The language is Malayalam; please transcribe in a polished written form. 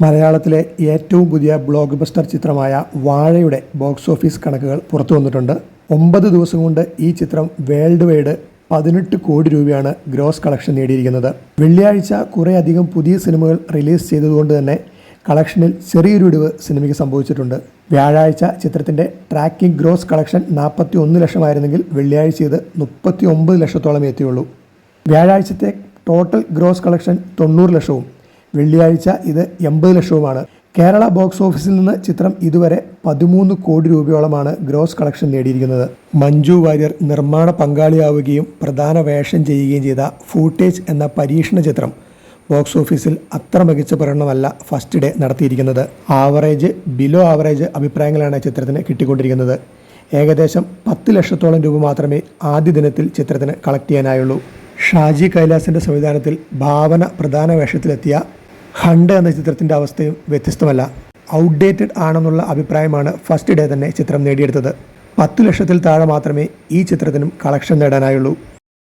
മലയാളത്തിലെ ഏറ്റവും പുതിയ ബ്ലോക്ക് ബസ്റ്റർ ചിത്രമായ വാഴയുടെ ബോക്സ് ഓഫീസ് കണക്കുകൾ പുറത്തു വന്നിട്ടുണ്ട്. 9 ദിവസം കൊണ്ട് ഈ ചിത്രം വേൾഡ് വൈഡ് 18 കോടി രൂപയാണ് ഗ്രോസ് കളക്ഷൻ നേടിയിരിക്കുന്നത്. വെള്ളിയാഴ്ച കുറേയധികം പുതിയ സിനിമകൾ റിലീസ് ചെയ്തതുകൊണ്ട് തന്നെ കളക്ഷനിൽ ചെറിയൊരു ഇടിവ് സിനിമയ്ക്ക് സംഭവിച്ചിട്ടുണ്ട്. വ്യാഴാഴ്ച ചിത്രത്തിൻ്റെ ട്രാക്കിംഗ് ഗ്രോസ് കളക്ഷൻ 41 ലക്ഷമായിരുന്നെങ്കിൽ വെള്ളിയാഴ്ച ഇത് 39 ലക്ഷത്തോളം എത്തിയുള്ളൂ. വ്യാഴാഴ്ചത്തെ ടോട്ടൽ ഗ്രോസ് കളക്ഷൻ 90 ലക്ഷവും വെള്ളിയാഴ്ച ഇത് 80 ലക്ഷവുമാണ്. കേരള ബോക്സ് ഓഫീസിൽ നിന്ന് ചിത്രം ഇതുവരെ 13 കോടി രൂപയോളമാണ് ഗ്രോസ് കളക്ഷൻ നേടിയിരിക്കുന്നത്. മഞ്ജു വാര്യർ നിർമ്മാണ പങ്കാളിയാവുകയും പ്രധാന വേഷം ചെയ്യുകയും ചെയ്ത ഫൂട്ടേജ് എന്ന പരീക്ഷണ ചിത്രം ബോക്സ് ഓഫീസിൽ അത്ര മികച്ച പ്രകടനമല്ല ഫസ്റ്റ് ഡേ നടത്തിയിരിക്കുന്നത്. ആവറേജ്, ബിലോ ആവറേജ് അഭിപ്രായങ്ങളാണ് ചിത്രത്തിന് കിട്ടിക്കൊണ്ടിരിക്കുന്നത്. ഏകദേശം 10 ലക്ഷത്തോളം രൂപ മാത്രമേ ആദ്യ ദിനത്തിൽ ചിത്രത്തിന് കളക്ട് ചെയ്യാനായുള്ളൂ. ഷാജി കൈലാസിൻ്റെ സംവിധാനത്തിൽ ഭാവന പ്രധാന വേഷത്തിലെത്തിയ ഹണ്ട് എന്ന ചിത്രത്തിൻ്റെ അവസ്ഥയും വ്യത്യസ്തമല്ല. ഔട്ട്ഡേറ്റഡ് ആണെന്നുള്ള അഭിപ്രായമാണ് ഫസ്റ്റ് ഡേ തന്നെ ചിത്രം നേടിയെടുത്തത്. 10 ലക്ഷത്തിൽ താഴെ മാത്രമേ ഈ ചിത്രത്തിനും കളക്ഷൻ നേടാനായുള്ളൂ.